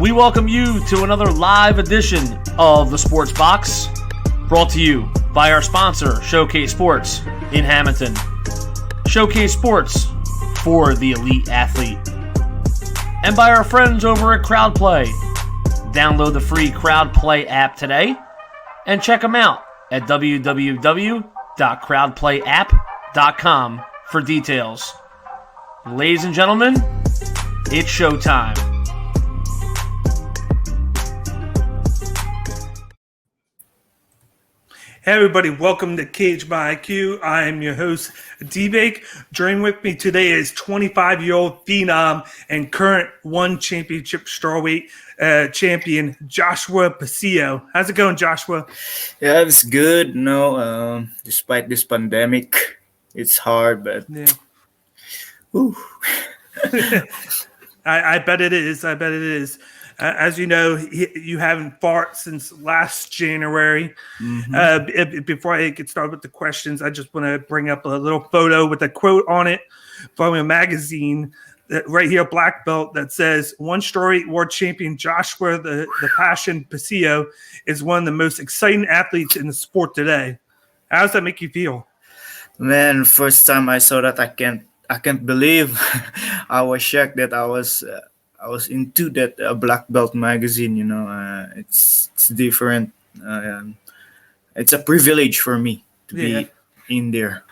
We welcome you to another live edition of the Sports Box, brought to you by our sponsor, Showcase Sports in Hamilton. Showcase Sports for the elite athlete. And by our friends over at CrowdPlay. Download the free CrowdPlay app today and check them out at www.crowdplayapp.com for details. Ladies and gentlemen, it's showtime. Hey everybody, welcome to Cage by IQ. I am your host, D-Bake. Joining with me today is 25-year-old phenom and current one championship strawweight champion, Joshua Pacio. How's it going, Joshua? Yeah, it's good. Despite this pandemic, it's hard, but whew. I bet it is. As you know, you haven't fought since last January. Mm-hmm. Before I get started with the questions, I just want to bring up a little photo with a quote on it from a magazine that right here, black belt, that says, "One strawweight world champion Joshua the Passion Pacio is one of the most exciting athletes in the sport today." How does that make you feel? Man, first time I saw that, I can't believe. I was shocked that I was into that black belt magazine. It's different. It's a privilege for me to be in there.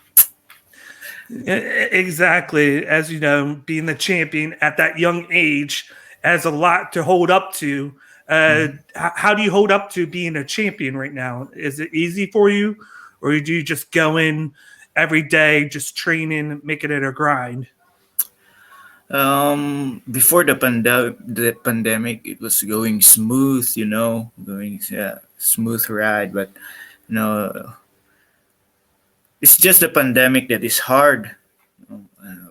Exactly. As you know, being the champion at that young age has a lot to hold up to. How do you hold up to being a champion right now? Is it easy for you, or do you just go in every day, just training, making it a grind? Before the pandemic, it was going smooth, smooth ride. But it's just the pandemic that is hard.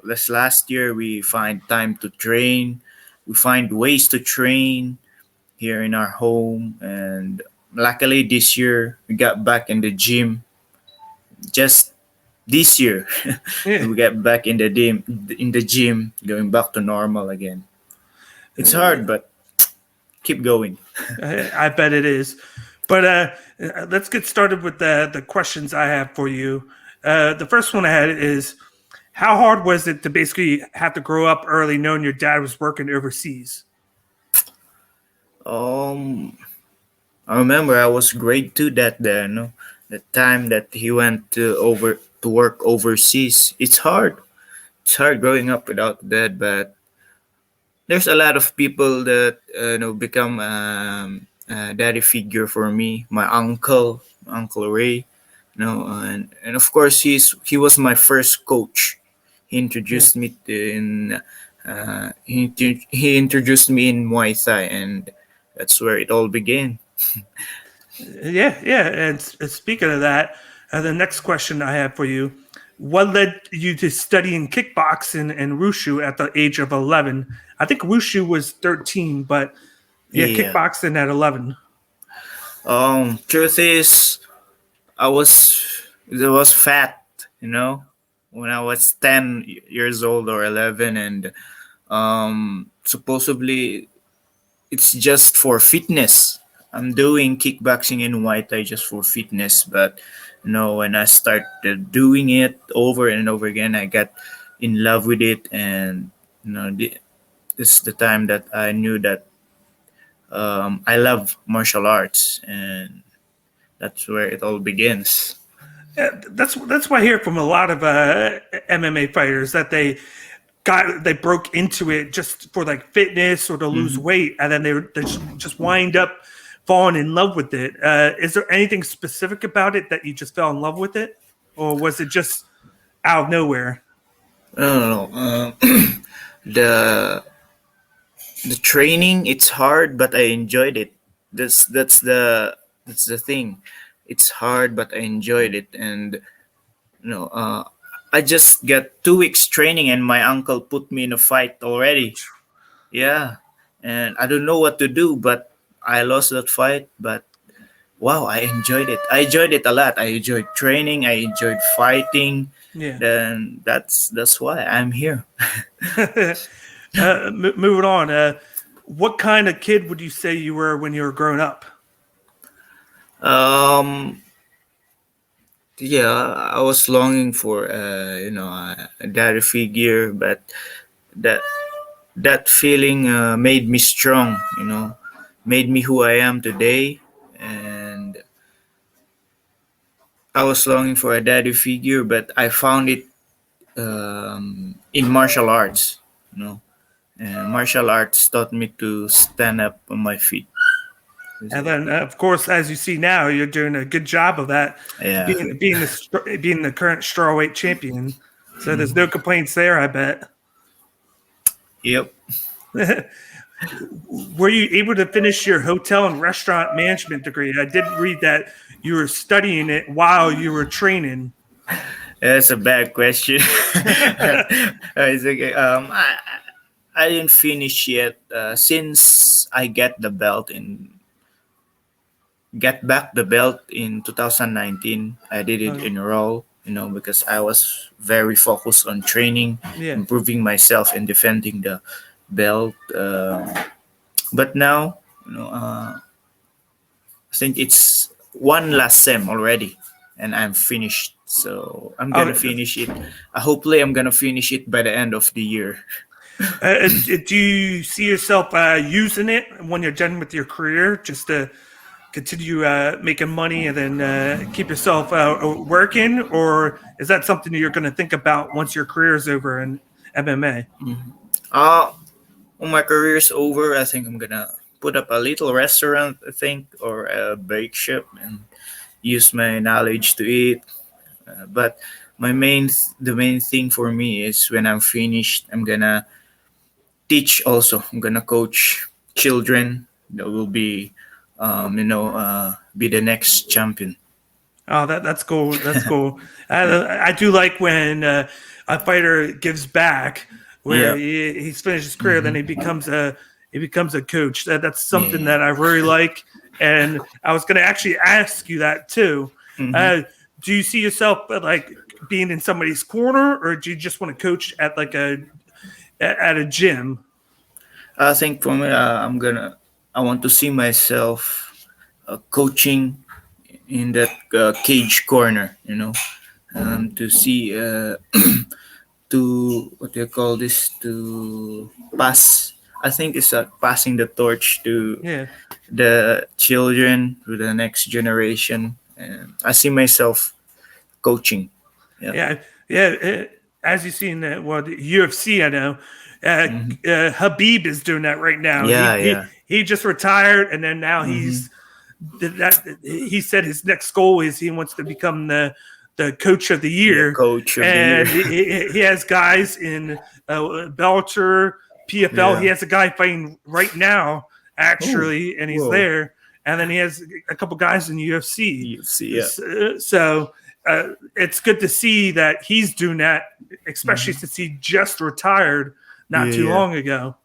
Last year we find time to train, we find ways to train here in our home, and luckily this year we got back in the gym. Just this year, we get back in the gym, going back to normal again. It's hard, but keep going. I bet it is. But let's get started with the questions I have for you. The first one I had is, how hard was it to basically have to grow up early knowing your dad was working overseas? I remember I was grade 2 the time that he went to work overseas. It's hard growing up without dad, but there's a lot of people that become a daddy figure for me. My uncle Ray, and of course he was my first coach. He introduced me in Muay Thai, and that's where it all began. And speaking of that, the next question I have for you: what led you to studying kickboxing and wushu at the age of 11? I think wushu was 13, but kickboxing at 11. Truth is, I was fat, when I was 10 years old or 11, and supposedly it's just for fitness. I'm doing kickboxing and Muay Thai just for fitness, but when I started doing it over and over again, I got in love with it, and this is the time that I knew that I love martial arts, and that's where it all begins. That's what I hear from a lot of MMA fighters, that they broke into it just for like fitness or to lose weight, and then they just wind up falling in love with it. Is there anything specific about it that you just fell in love with it, or was it just out of nowhere? No. The training, it's hard, but I enjoyed it. That's the thing. It's hard, but I enjoyed it, and I just got 2 weeks training, and my uncle put me in a fight already. Yeah, and I don't know what to do, but I lost that fight. But wow, I enjoyed it. I enjoyed it a lot. I enjoyed training. I enjoyed fighting. Yeah. Then that's why I'm here. Moving on. what kind of kid would you say you were when you were growing up? Yeah, I was longing for a daddy figure, but that that feeling made me strong. Made me who I am today, and I was longing for a daddy figure, but I found it in martial arts. You know, and martial arts taught me to stand up on my feet. And then, of course, as you see now, you're doing a good job of that, Yeah. being the current strawweight champion. So there's no complaints there, I bet. Yep. Were you able to finish your hotel and restaurant management degree? I did read that you were studying it while you were training. That's a bad question. It's okay. I didn't finish yet. Since I get back the belt in 2019, I didn't enroll. Because I was very focused on training, improving myself, and defending the belt. But now, I think it's one last sem already, and I'm finished. So I'm gonna finish it. Hopefully, I'm gonna finish it by the end of the year. Do you see yourself using it when you're done with your career, just to continue making money and then keep yourself working, or is that something you're going to think about once your career is over in MMA? When my career is over, I think I'm gonna put up a little restaurant, I think, or a bake shop, and use my knowledge to eat. But the main thing for me is when I'm finished, I'm gonna teach. Also, I'm gonna coach children that will be, be the next champion. Oh, that's cool. That's cool. I do like when a fighter gives back, where he's finished his career, then he becomes a coach. That's something that I really like. And I was going to actually ask you that too. Do you see yourself like being in somebody's corner, or do you just want to coach at like at a gym? I think for me, I want to see myself coaching in that cage corner, to see to what do you call this, to pass. I think it's passing the torch to the children, to the next generation. And I see myself coaching. As you see in the UFC, I know Habib is doing that right now. He just retired, and then now he said his next goal is he wants to become the coach of the year. He has guys in Bellator, PFL. He has a guy fighting right now, actually, and he's there. And then he has a couple guys in UFC. So it's good to see that he's doing that, especially since he just retired not too long ago.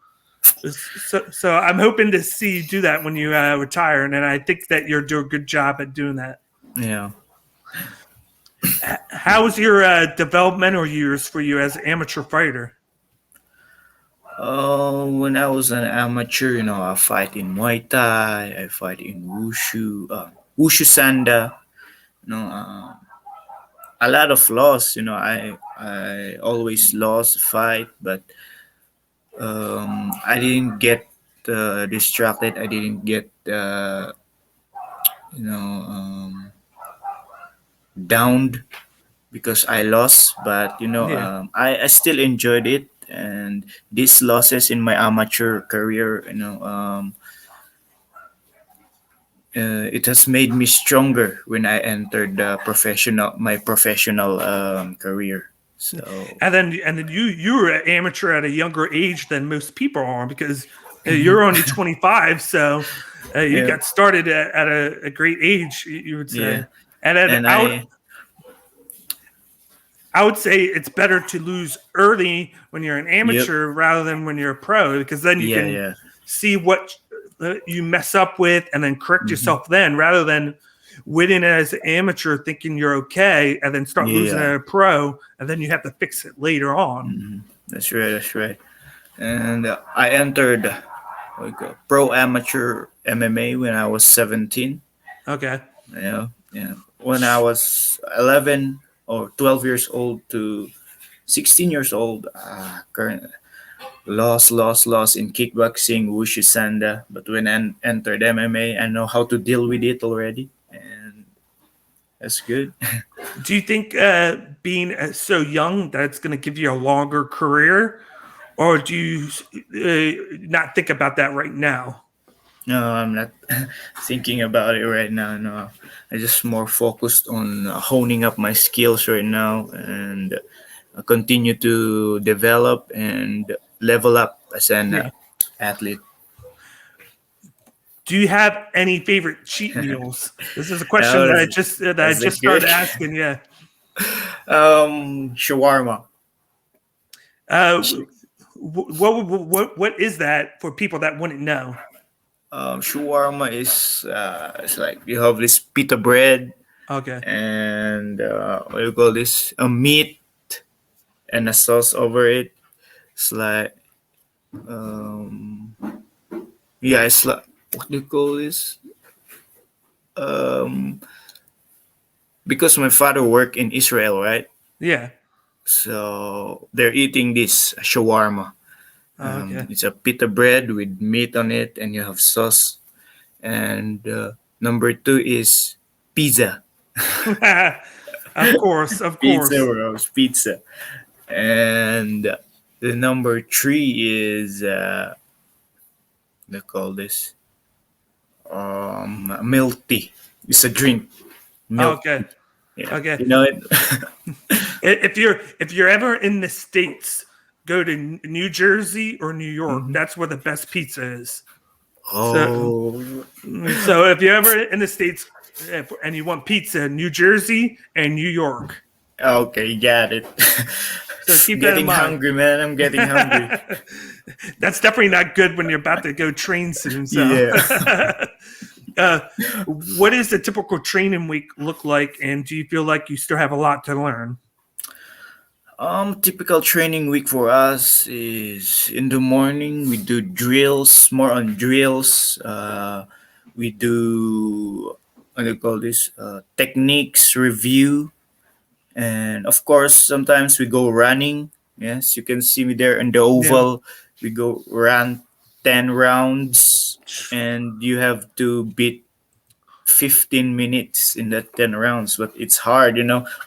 So I'm hoping to see you do that when you retire, and I think that you're doing a good job at doing that. Yeah. How was your developmental years for you as an amateur fighter? When I was an amateur, I fight in Muay Thai, I fight in Wushu, Wushu Sanda, a lot of loss. I always lost fight, but I didn't get distracted. I didn't get downed because I lost. But I still enjoyed it. And these losses in my amateur career, it has made me stronger when I entered my professional career. So and then you were an amateur at a younger age than most people are, because you're only 25, so you got started at a great age, you would say. I would say it's better to lose early when you're an amateur rather than when you're a pro, because then you can see what you mess up with and then correct yourself then, rather than winning as an amateur thinking you're okay and then start losing at a pro, and then you have to fix it later on. That's right. And I entered like a pro amateur MMA when I was 17. Okay. Yeah. When I was 11 or 12 years old to 16 years old, current lost in kickboxing, wushu sanda. But when I entered MMA, I know how to deal with it already, and that's good. Do you think being so young that's going to give you a longer career, or do you not think about that right now? No, I'm not thinking about it right now. No, I just more focused on honing up my skills right now and continue to develop and level up as an Yeah. athlete. Do you have any favorite cheat meals? This is a question Oh, that I that's a just good started asking. Yeah. shawarma. Uh, what is that for people that wouldn't know? Shawarma is it's like you have this pita bread Okay. and what do you call this? A meat and a sauce over it. It's like um, yeah, it's like what do you call this? Um, because my father worked in Israel, right? Yeah. So they're eating this shawarma. Okay. It's a pita bread with meat on it, and you have sauce. And number two is pizza. Of course. Of Pizza, course. bros, pizza. And the number three is they call this milk tea. It's a drink. Milk. Okay. Yeah, Okay. you know it. If you're ever in the States, go to New Jersey or New York. Mhm. That's where the best pizza is. So, Oh, so if you're ever in the States and you want pizza, New Jersey and New York. okay, got it. So keep that in Getting mind. hungry, man. I'm getting hungry. That's definitely not good when you're about to go train soon. So, Yeah. uh, what does a typical training week look like, and do you feel like you still have a lot to learn? Typical training week for us is in the morning we do drills, more on drills. We do what do you call this? Techniques review, and of course sometimes we go running. Yes, you can see me there in the Yeah. oval. We go run 10 rounds, and you have to beat 15 minutes in that 10 rounds, but it's hard,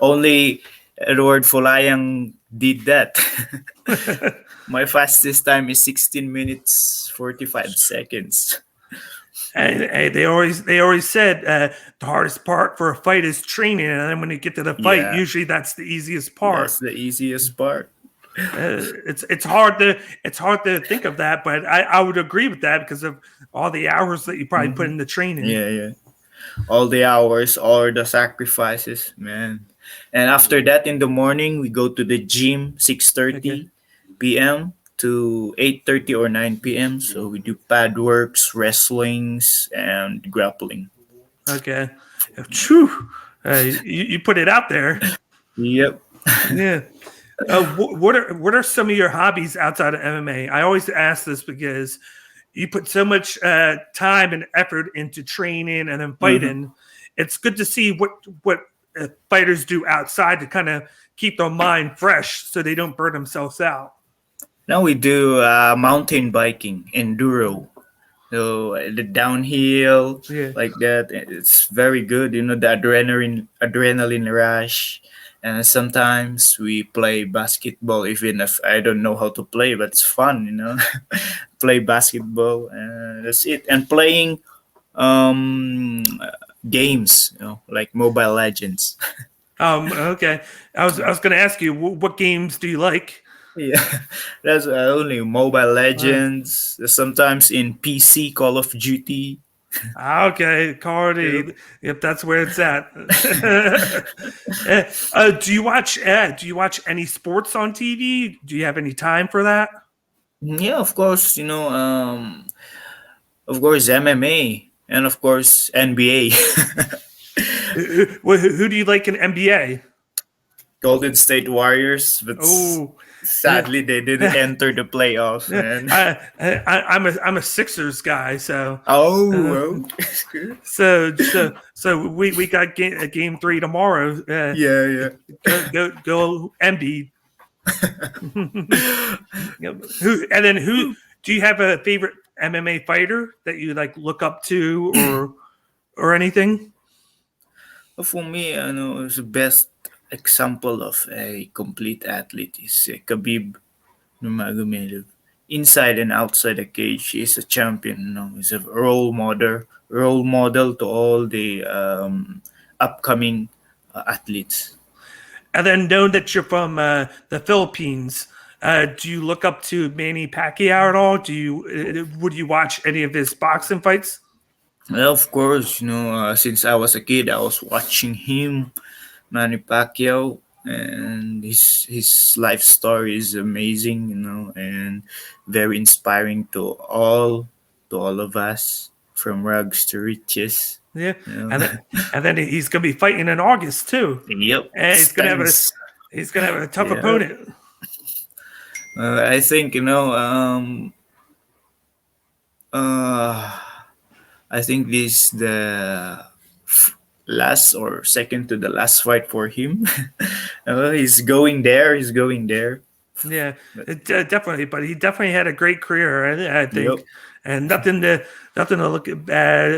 only Edward Folayang did that. My fastest time is 16 minutes 45 seconds. And they always said the hardest part for a fight is training, and then when you get to the fight, Yeah, usually that's the easiest that's part. the easiest part. It's hard to think of that, but I would agree with that because of all the hours that you probably put into training. Yeah. All the hours, all the sacrifices, man. And after that in the morning, we go to the gym Okay. 6:30 p.m. to 8:30 or 9 p.m. So we do pad works, wrestlings, and grappling. Okay. Phew. You put it out there. Yep. Yeah. What are some of your hobbies outside of MMA? I always ask this because you put so much time and effort into training and then fighting. It's good to see what fighters do outside to kind of keep their mind fresh so they don't burn themselves out. Now we do mountain biking, enduro. So the downhill Yeah. like that, it's very good. The adrenaline rush. And sometimes we play basketball, even if I don't know how to play, but it's fun. Play basketball, and that's it. And playing games, like Mobile Legends. Okay. I was going to ask you what games do you like? Yeah, that's only Mobile Legends. Sometimes in PC, Call of Duty. Okay, Cardi. Yep, that's where it's at. Do you watch any sports on TV? Do you have any time for that? Yeah, of course. Of course MMA, and of course NBA. Who do you like in NBA? Golden State Warriors, but Oh, Sadly, they didn't enter the playoffs, man. I'm a Sixers guy, so Oh, so we got game 3 tomorrow. yeah, yeah. Go Embiid. Who do you have a favorite MMA fighter that you like look up to or anything? For me, the best example of a complete athlete is Khabib Nurmagomedov. Inside and outside the cage, he's a champion. He's a role model to all the upcoming athletes. And then know that you're from the Philippines. Do you look up to Manny Pacquiao at all? Would you watch any of his boxing fights? Well, of course, since I was a kid, I was watching him, Manny Pacquiao, and his life story is amazing, and very inspiring to all of us, from rags to riches. Yeah, and then he's gonna be fighting in August too. Yep, and he's gonna have a tough opponent. I think I think this the last or second to the last fight for him. He's going there. Yeah, definitely. But he definitely had a great career, I think, Yep. and nothing to look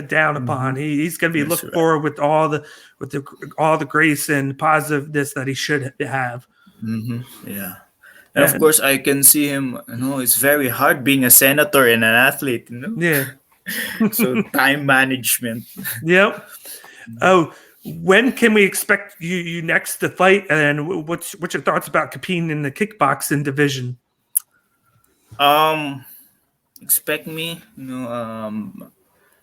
down upon. He's going to be looked forward with all the grace and positiveness that he should have. Yeah. And of course, I can see him. It's very hard being a senator and an athlete. Yeah. So time management. Yep. Oh, when can we expect you next to fight? And what's your thoughts about competing in the kickboxing division? Expect me. I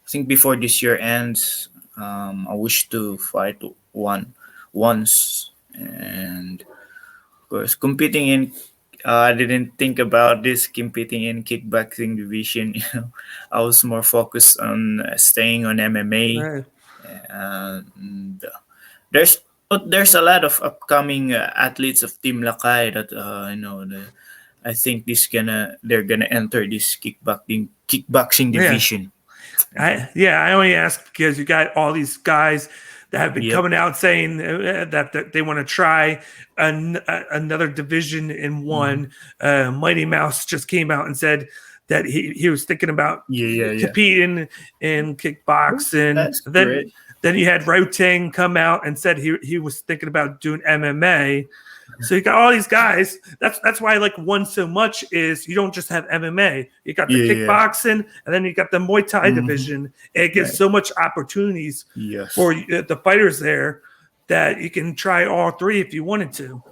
think before this year ends, I wish to fight once, and of course, competing in. I didn't think about this competing in kickboxing division. I was more focused on staying on MMA. Right. And there's a lot of upcoming athletes of Team Lakay that I think they're gonna enter this kickboxing division. I only ask because you got all these guys that have been coming out saying that they want to try another division in one. Mighty Mouse just came out and said that he was thinking about competing in kickboxing. That's great. Then you had Rotang come out and said he was thinking about doing MMA. So you got all these guys. That's why I like one so much is you don't just have MMA. You got the kickboxing, and then you got the Muay Thai division. It gives so much opportunities for the fighters there that you can try all three if you wanted to.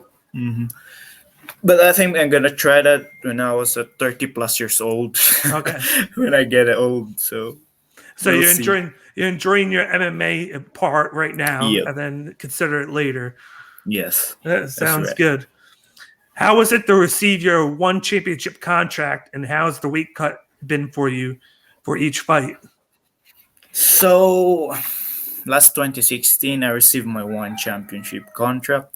But I think I'm gonna try that when I was 30 plus years old. Okay. When I get old, so we'll you're enjoying your MMA part right now, Yep. and then consider it later. Yes, That sounds right. good. How was it to receive your one championship contract, and how's the weight cut been for you for each fight? So last 2016, I received my one championship contract.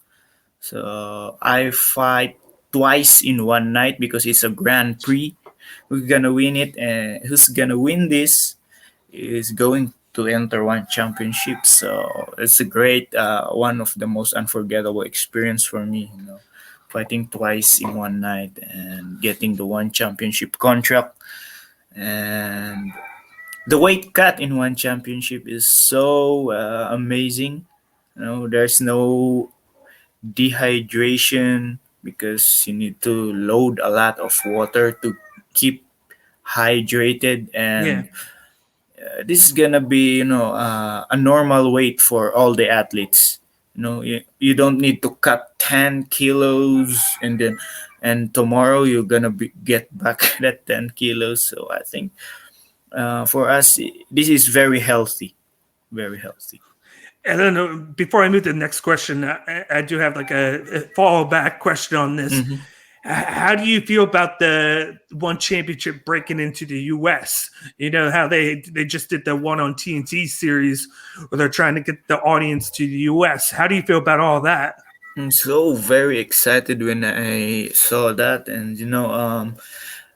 So I fight twice in one night because it's a Grand Prix. We're gonna win it, and who's gonna win this is going to enter one championship. So it's a great, one of the most unforgettable experience for me. Fighting twice in one night and getting the one championship contract. And the weight cut in one championship is so amazing. There's no dehydration because you need to load a lot of water to keep hydrated, and this is gonna be a normal weight for all the athletes. You don't need to cut 10 kilos and tomorrow you're gonna get back that 10 kilos. So I think for us this is very healthy. And then before I move to the next question, I do have like a follow back question on this. How do you feel about the one championship breaking into the U.S.? You know how they just did the one on TNT series where they're trying to get the audience to the U.S. How do you feel about all that? I'm so very excited when I saw that, and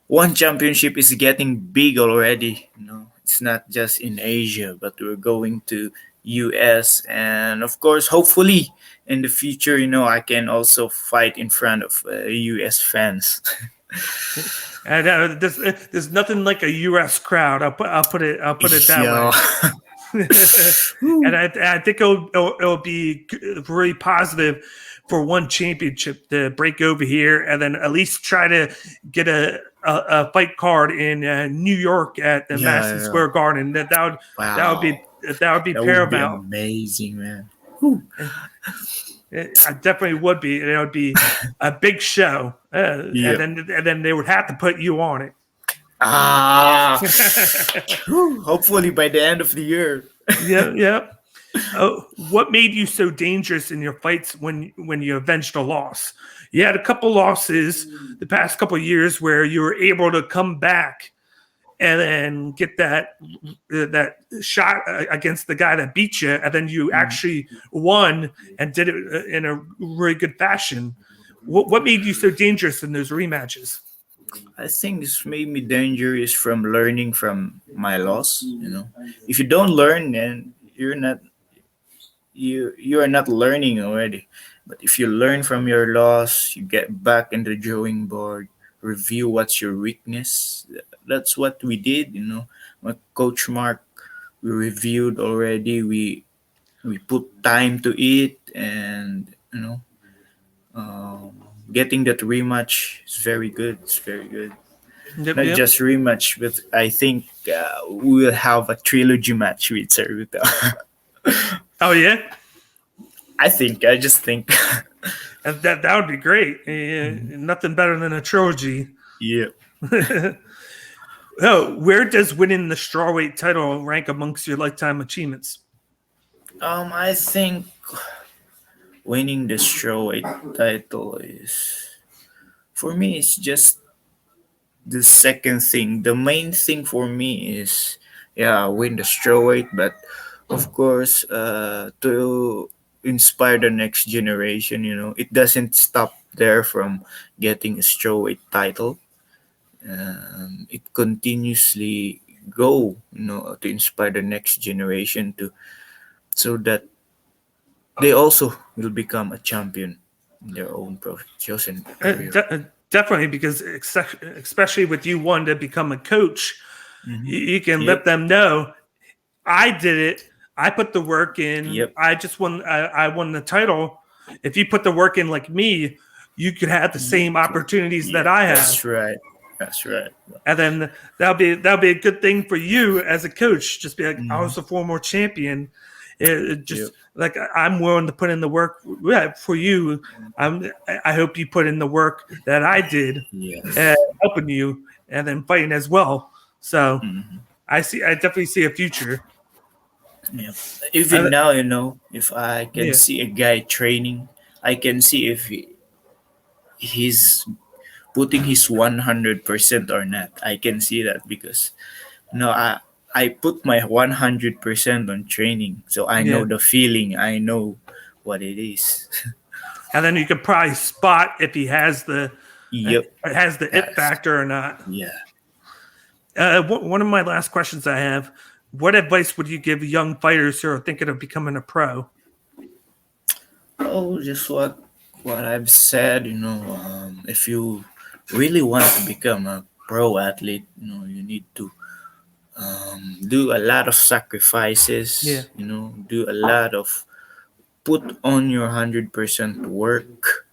one championship is getting big already. It's not just in Asia, but we're going to US, and of course, hopefully in the future, I can also fight in front of US fans. And there's nothing like a U.S. crowd. I'll put it that Yeah. way. And I think it'll be really positive for one championship to break over here, and then at least try to get a fight card in New York at the Madison Yeah. Square Garden. That would be Wow. that would be That would be paramount. amazing, man. I definitely would be. It would be a big show, Yeah. and then they would have to put you on it. Ah. Hopefully by the end of the year. Yeah. Oh, what made you so dangerous in your fights when you avenged a loss? You had a couple losses the past couple of years where you were able to come back and then get that shot against the guy that beat you, and then you actually won and did it in a really good fashion. What made you so dangerous in those rematches? I think this made me dangerous from learning from my loss. If you don't learn, then you are not learning already. But if you learn from your loss, you get back in the drawing board, review what's your weakness. That's what we did. My coach Mark, we reviewed already. We put time to it, and getting that rematch is very good. It's very good. Not Yep. just rematch, but I think we will have a trilogy match with Cervito. Oh yeah. I just think. And that would be great. Nothing better than a trilogy. Yeah. Oh, where does winning the strawweight title rank amongst your lifetime achievements? I think winning the strawweight title is, for me, it's just the second thing. The main thing for me is, win the strawweight, but of course, to inspire the next generation, it doesn't stop there from getting a strawweight title. It continuously go, to inspire the next generation so that they also will become a champion in their own chosen career. Definitely, because especially with you wanting to become a coach, you can Yep. let them know, I did it. I put the work in. Yep. I just won. I won the title. If you put the work in like me, you could have the same opportunities that I have. That's right. That's right. And then that'll be a good thing for you as a coach. Just be like, I was a former champion. It just like I'm willing to put in the work for you. I hope you put in the work that I did, Yes. helping you and then fighting as well. So I definitely see a future. Yeah. Even now, if I can Yeah. see a guy training, I can see if he's putting his 100% or not. I can see that because I put my 100% on training, so I know the feeling. I know what it is. And then you could probably spot if he has the Yep. it factor or not. Yeah. One of my last questions I have: what advice would you give young fighters who are thinking of becoming a pro? Oh, just what I've said. If you really want to become a pro athlete, you need to do a lot of sacrifices. Yeah. Do a lot of put on your 100% work,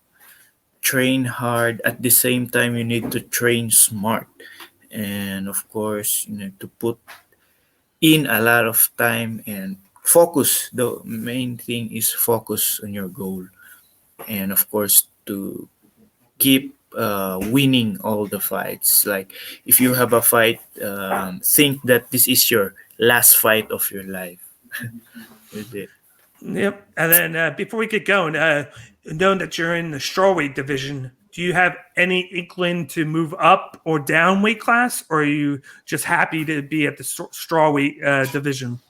train hard. At the same time, you need to train smart, and of course, you need to put in a lot of time and focus. The main thing is focus on your goal, and of course, to keep winning all the fights. Like if you have a fight, think that this is your last fight of your life. With it. Yep. And then before we get going, knowing that you're in the strawweight division, do you have any inkling to move up or down weight class, or are you just happy to be at the strawweight division?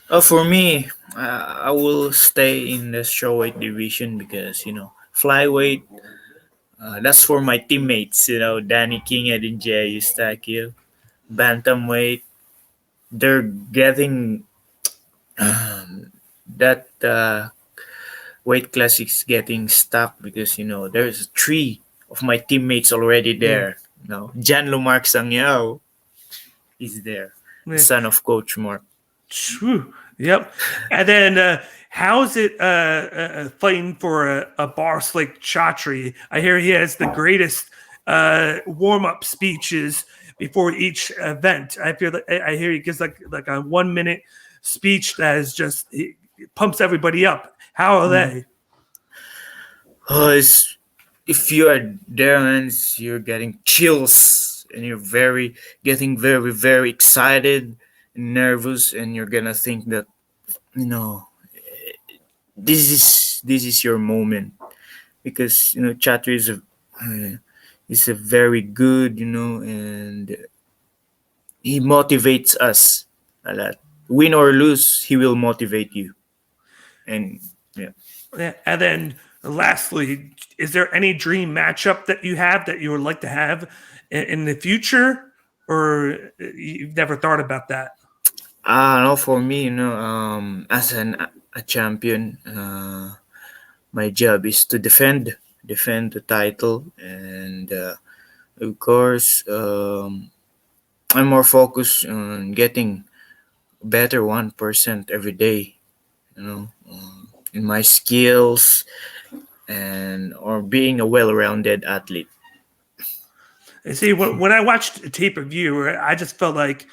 For me, I will stay in the strawweight division because flyweight. That's for my teammates. Danny King and Jay Eustaquio. Bantamweight. They're getting that weight class is getting stuck because there's three of my teammates already there. Jan Lumark Sangyao is there, the son of Coach Mark. Yep. And then how's it fighting for a boss like Chatri? I hear he has the greatest warm-up speeches before each event. I hear he gives like a 1 minute speech that is just it pumps everybody up. How are they? If you are there and you're getting chills and you're getting very, very excited and nervous, and you're gonna think that this is your moment because Chatri is a very good and he motivates us a lot. Win or lose, he will motivate you. And and then lastly, is there any dream matchup that you have that you would like to have in the future, or you've never thought about that? No, for me, as a champion, my job is to defend the title, and of course, I'm more focused on getting better 1% every day, in my skills or being a well-rounded athlete. And see, when I watched a tape of you, I just felt like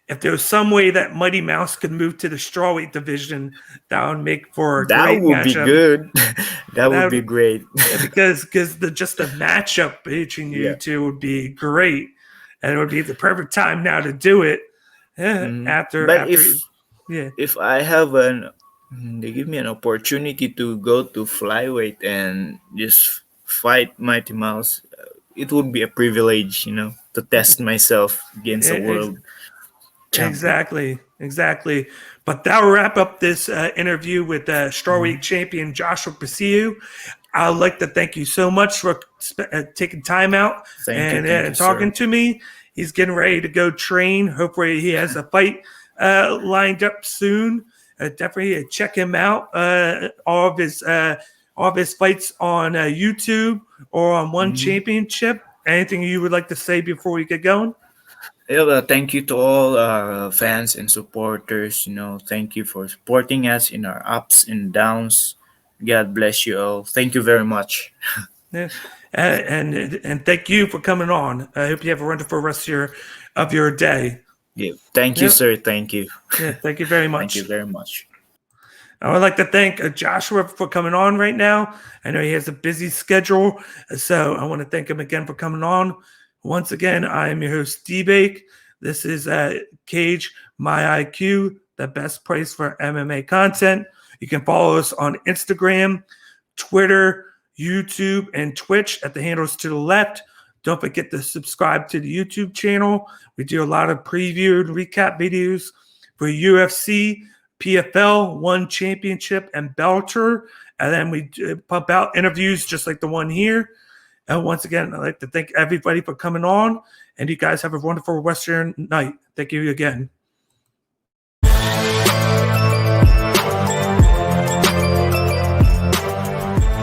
if there was some way that Mighty Mouse could move to the strawweight division, that would make for a great would matchup. Be good. that would be great. because just the matchup between you two would be great, and it would be the perfect time now to do it. If I have they give me an opportunity to go to flyweight and just fight Mighty Mouse, it would be a privilege, to test myself against a world champion. Exactly. But that will wrap up this interview with strawweight champion Joshua Pacio. I'd like to thank you so much for taking time out and talking to me. He's getting ready to go train. Hopefully he has a fight lined up soon. Definitely check him out. All of his fights on YouTube or on One Championship. Anything you would like to say before we get going? Thank you to all our fans and supporters. Thank you for supporting us in our ups and downs. God bless you all. Thank you very much. And thank you for coming on. I hope you have a wonderful rest of your day. Yeah. Thank you, sir. Thank you. Yeah, thank you very much. Thank you very much. I would like to thank Joshua for coming on right now. I know he has a busy schedule, so I want to thank him again for coming on. Once again, I am your host, D-Bake. This is Cage My IQ, the best place for MMA content. You can follow us on Instagram, Twitter, YouTube, and Twitch at the handles to the left. Don't forget to subscribe to the YouTube channel. We do a lot of preview and recap videos for UFC, PFL, One Championship, and Bellator. And then we pump out interviews just like the one here. And once again, I'd like to thank everybody for coming on. And you guys have a wonderful Western night. Thank you again.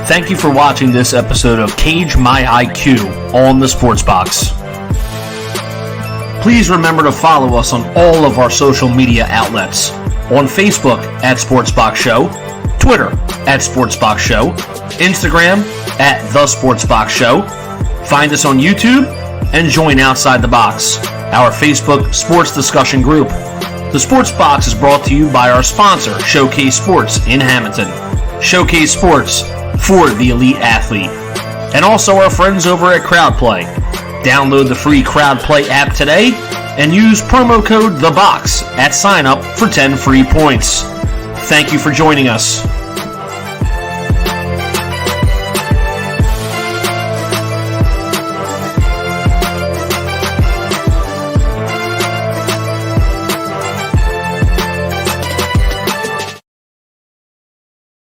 Thank you for watching this episode of Cage My IQ on the Sports Box. Please remember to follow us on all of our social media outlets. On Facebook at Sportsbox Show, Twitter at Sportsbox Show, Instagram at The Sportsbox Show. Find us on YouTube and join Outside the Box, our Facebook sports discussion group. The Sports Box is brought to you by our sponsor, Showcase Sports in Hamilton. Showcase Sports for the elite athlete. And also our friends over at CrowdPlay. Download the free CrowdPlay app today and use promo code THEBOX at sign up for 10 free points. Thank you for joining us.